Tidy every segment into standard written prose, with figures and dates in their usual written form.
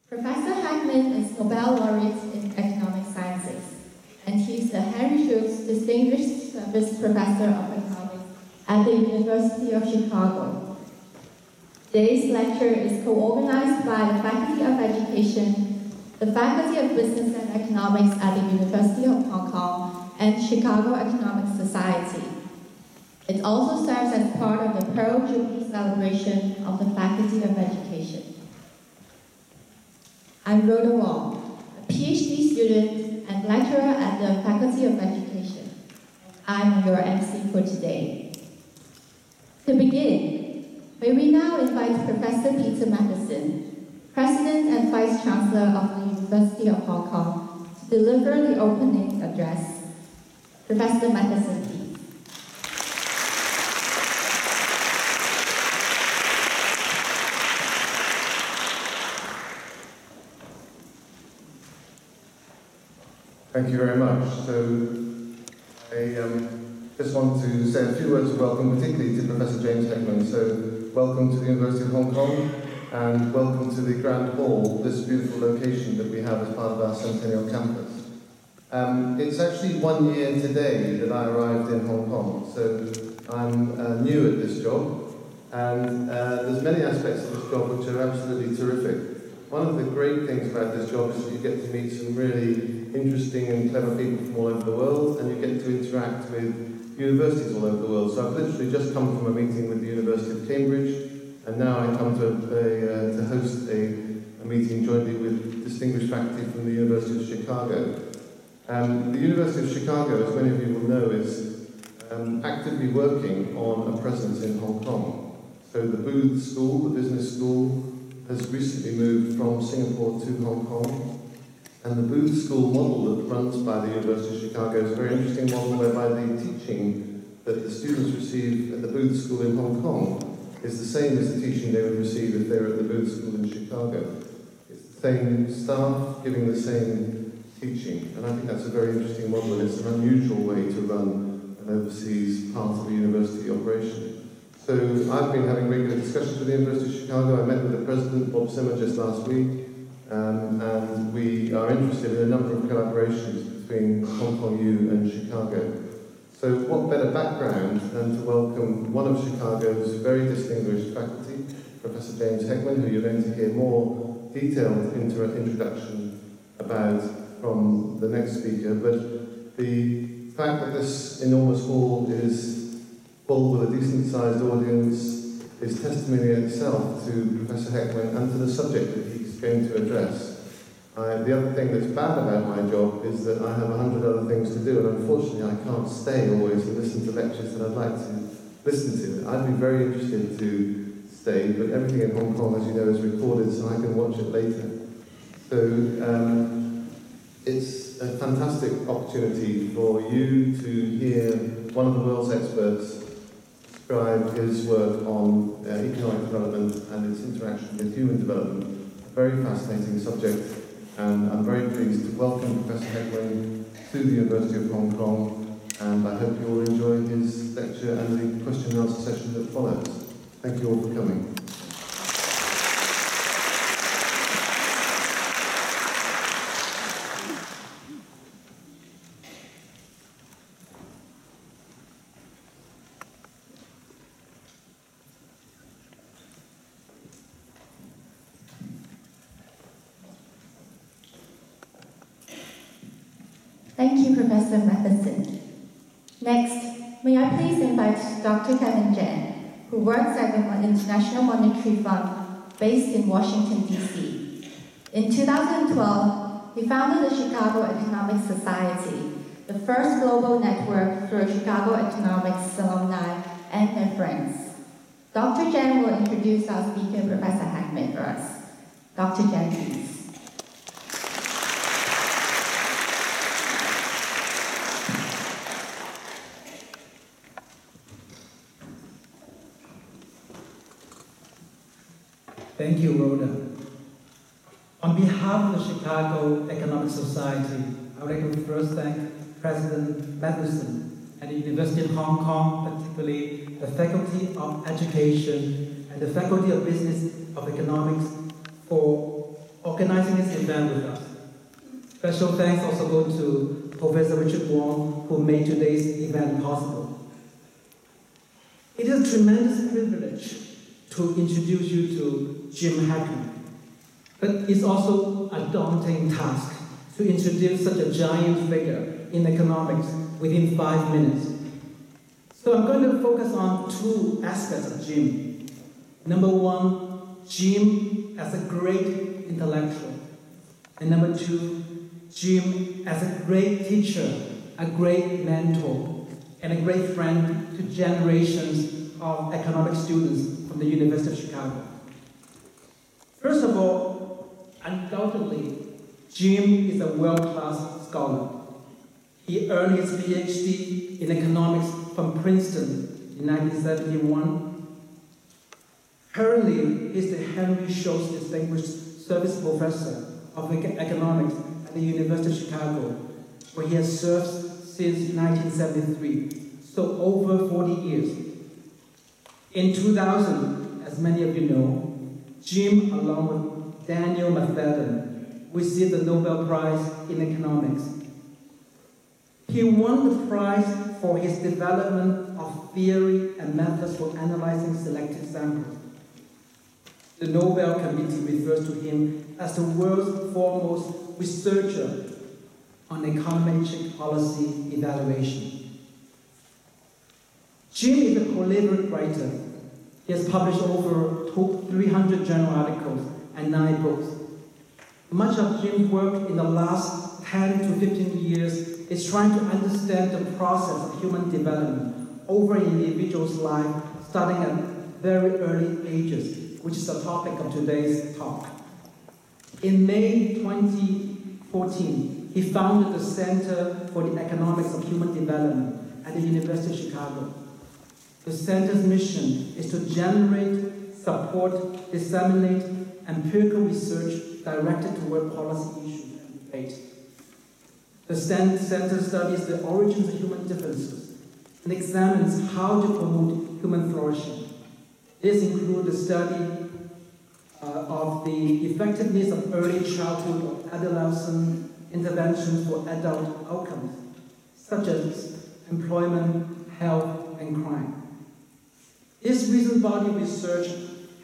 Professor Heckman is Nobel laureate in economic sciences, and he is the Henry Schultz Distinguished Service Professor of Economics at the University of Chicago. Today's lecture is co-organized by the Faculty of Education, the Faculty of Business and Economics at the University of Hong Kong, and Chicago Economic Society. It also serves as part of the Pearl Jubilee celebration of the Faculty of Education. I'm Rhoda Wong, a PhD student and lecturer at the Faculty of Education. I'm your MC for today. To begin, may we now invite Professor Peter Matheson, President and Vice Chancellor of the University of Hong Kong, to deliver the opening address. Professor Matheson, please. Thank you very much. So I just want to say a few words of welcome, particularly to Professor James Heckman. So welcome to the University of Hong Kong, and welcome to the Grand Hall, this beautiful location that we have as part of our Centennial Campus. It's actually 1 year today that I arrived in Hong Kong, so I'm new at this job, and there's many aspects of this job which are absolutely terrific. One of the great things about this job is that you get to meet some really interesting and clever people from all over the world, and you get to interact with universities all over the world. So I've literally just come from a meeting with the University of Cambridge, and now I come to host a meeting jointly with distinguished faculty from the University of Chicago. The University of Chicago, as many of you will know, is actively working on a presence in Hong Kong. So the Booth School, the business school, has recently moved from Singapore to Hong Kong. And the Booth School model that runs by the University of Chicago is a very interesting model whereby the teaching that the students receive at the Booth School in Hong Kong is the same as the teaching they would receive if they were at the Booth School in Chicago. It's the same staff giving the same teaching, and I think that's a very interesting model, and it's an unusual way to run an overseas part of a university operation. So I've been having regular discussions with the University of Chicago. I met with the president, Bob Simmer, just last week, and we are interested in a number of collaborations between Hong Kong U and Chicago. So what better background than to welcome one of Chicago's very distinguished faculty, Professor James Heckman, who you're going to hear more detailed introduction about from the next speaker. But the fact that this enormous hall is full with a decent-sized audience is testimony in itself to Professor Heckman and to the subject that he's going to address. The other thing that's bad about my job is that I have 100 other things to do, and unfortunately I can't stay always and listen to lectures that I'd like to listen to. I'd be very interested to stay, but everything in Hong Kong, as you know, is recorded, so I can watch it later. So it's a fantastic opportunity for you to hear one of the world's experts describe his work on economic development and its interaction with human development. A very fascinating subject, and I'm very pleased to welcome Professor Heckman to the University of Hong Kong, and I hope you all enjoy his lecture and the question and answer session that follows. Thank you all for coming. Thank you, Professor Matheson. Next, may I please invite Dr. Kevin Jen, who works at the International Monetary Fund based in Washington, D.C. In 2012, he founded the Chicago Economic Society, the first global network for Chicago economics alumni and their friends. Dr. Jen will introduce our speaker, Professor Heckman, for us. Dr. Jen, please. Thank you, Rhoda. On behalf of the Chicago Economic Society, I would like to first thank President Matheson and the University of Hong Kong, particularly the Faculty of Education and the Faculty of Business of Economics, for organizing this event with us. Special thanks also go to Professor Richard Wong, who made today's event possible. It is a tremendous privilege to introduce you to Jim Heckman, but it's also a daunting task to introduce such a giant figure in economics within 5 minutes. So I'm going to focus on two aspects of Jim. Number one, Jim as a great intellectual. And number two, Jim as a great teacher, a great mentor, and a great friend to generations of economics students from the University of Chicago. First of all, undoubtedly, Jim is a world-class scholar. He earned his PhD in economics from Princeton in 1971. Currently, he is the Henry Schultz Distinguished Service Professor of Economics at the University of Chicago, where he has served since 1973, so over 40 years. In 2000, as many of you know, Jim, along with Daniel McFadden, received the Nobel Prize in Economics. He won the prize for his development of theory and methods for analyzing selected samples. The Nobel Committee refers to him as the world's foremost researcher on econometric policy evaluation. Jim is a prolific writer. He has published over 300 journal articles and 9 books. Much of Jim's work in the last 10 to 15 years is trying to understand the process of human development over an individual's life, starting at very early ages, which is the topic of today's talk. In May 2014, he founded the Center for the Economics of Human Development at the University of Chicago. The center's mission is to generate, support, disseminate empirical research directed toward policy issues and debate. The center studies the origins of human differences and examines how to promote human flourishing. This includes the study of the effectiveness of early childhood or adolescent interventions for adult outcomes, such as employment, health, and crime. This recent body of research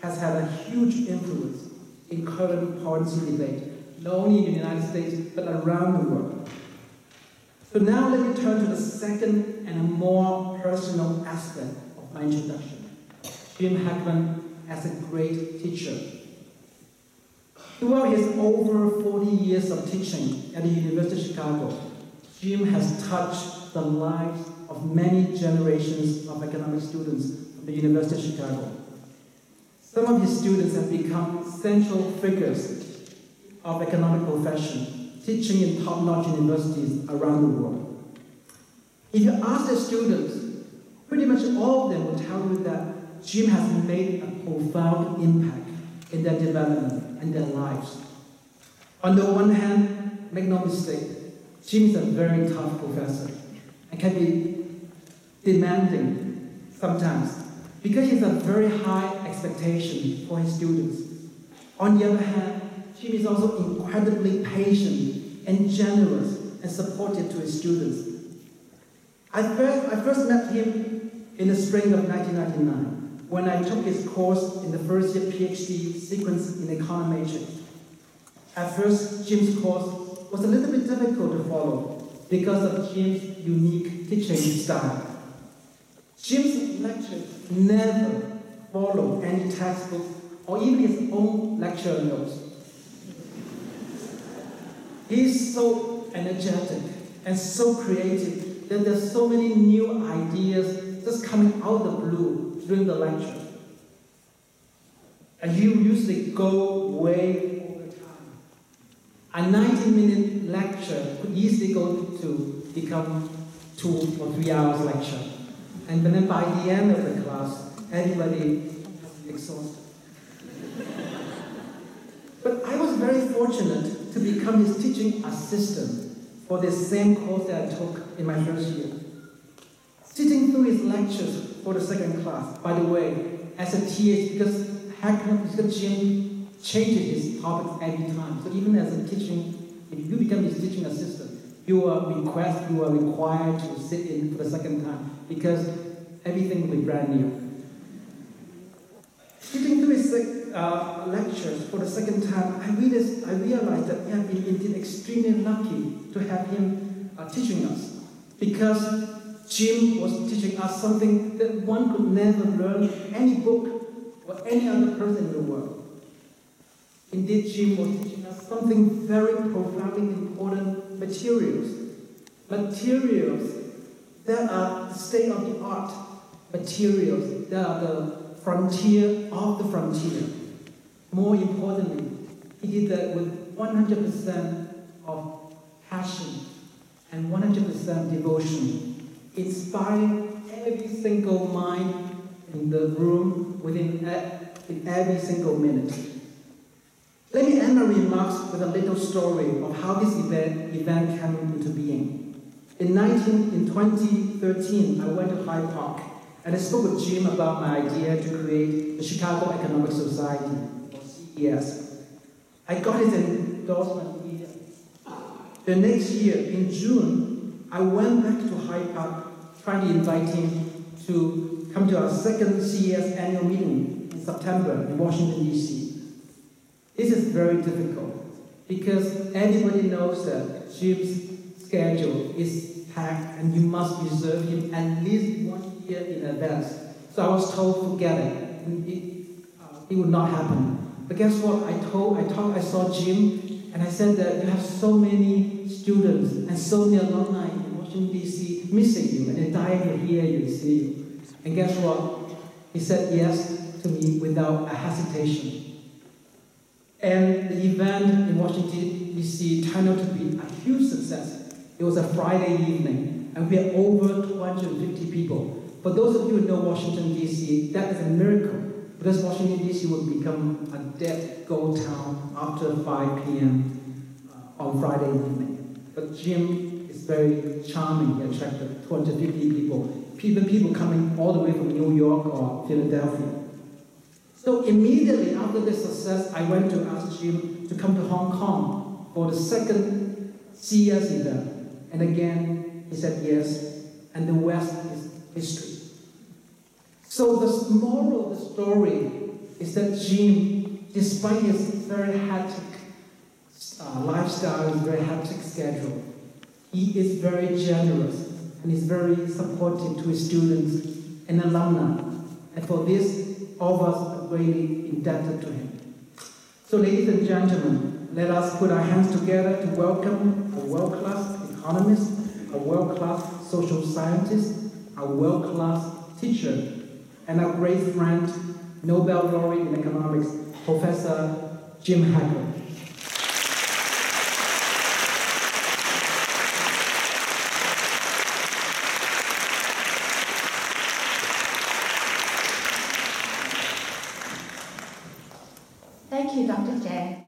has had a huge influence in current policy debate, not only in the United States, but around the world. So now let me turn to the second and a more personal aspect of my introduction. Jim Heckman as a great teacher. Throughout his over 40 years of teaching at the University of Chicago, Jim has touched the lives of many generations of economic students from the University of Chicago. Some of his students have become central figures of economic profession, teaching in top-notch universities around the world. If you ask the students, pretty much all of them will tell you that Jim has made a profound impact in their development and their lives. On the one hand, make no mistake, Jim is a very tough professor and can be demanding sometimes because he has a very high expectation for his students. On the other hand, Jim is also incredibly patient and generous and supportive to his students. I first met him in the spring of 1999 when I took his course in the first year PhD sequence in econometrics. At first, Jim's course was a little bit difficult to follow because of Jim's unique teaching style. Jim's lectures never follow any textbooks or even his own lecture notes. He's so energetic and so creative that there's so many new ideas just coming out of the blue during the lecture. And you usually go way over time. A 90-minute lecture could easily go to become 2 or 3 hours lecture. And then by the end of the class, everybody is exhausted. But I was very fortunate to become his teaching assistant for the same course that I took in my first year. Sitting through his lectures for the second class, by the way, as a TA, because Jim changes his topics every time. So even as a teaching, if you become his teaching assistant, you are required to sit in for the second time because everything will be brand new. Sitting through his lectures for the second time, I realized that we have been indeed extremely lucky to have him teaching us, because Jim was teaching us something that one could never learn in any book or any other person in the world. Indeed, Jim was teaching us something very profoundly important: materials. Materials that are the state of the art. Materials that are the frontier of the frontier. More importantly, he did that with 100% of passion and 100% devotion, inspiring every single mind in the room in every single minute. Let me end my remarks with a little story of how this event came into being. In 2013, I went to Hyde Park and I spoke with Jim about my idea to create the Chicago Economic Society, or CES. I got his endorsement immediately. The next year, in June, I went back to Hyde Park trying to invite him to come to our second CES annual meeting in September in Washington, D.C. This is very difficult because everybody knows that Jim's schedule is packed and you must reserve him at least 1 year in advance. So I was told, forget it. It would not happen. But guess what? I saw Jim and I said that you have so many students and so many alumni in Washington, D.C. missing you and they're dying to hear you and see you. And guess what? He said yes to me without a hesitation. And the event in Washington, D.C. turned out to be a huge success. It was a Friday evening, and we had over 250 people. For those of you who know Washington, D.C., that is a miracle, because Washington, D.C. will become a dead ghost town after 5 p.m. On Friday evening. But Jim is very charming. He attracted 250 people, even people coming all the way from New York or Philadelphia. So immediately after this success, I went to ask Jim to come to Hong Kong for the second CES event. And again, he said yes, and the West is history. So the moral of the story is that Jim, despite his very hectic lifestyle, his very hectic schedule, he is very generous and is very supportive to his students and alumni. And for this, all of us are greatly indebted to him. So ladies and gentlemen, let us put our hands together to welcome a world-class economist, a world-class social scientist, a world-class teacher, and a great friend, Nobel laureate in economics, Professor Jim Heckman. Thank you, Dr. Chen.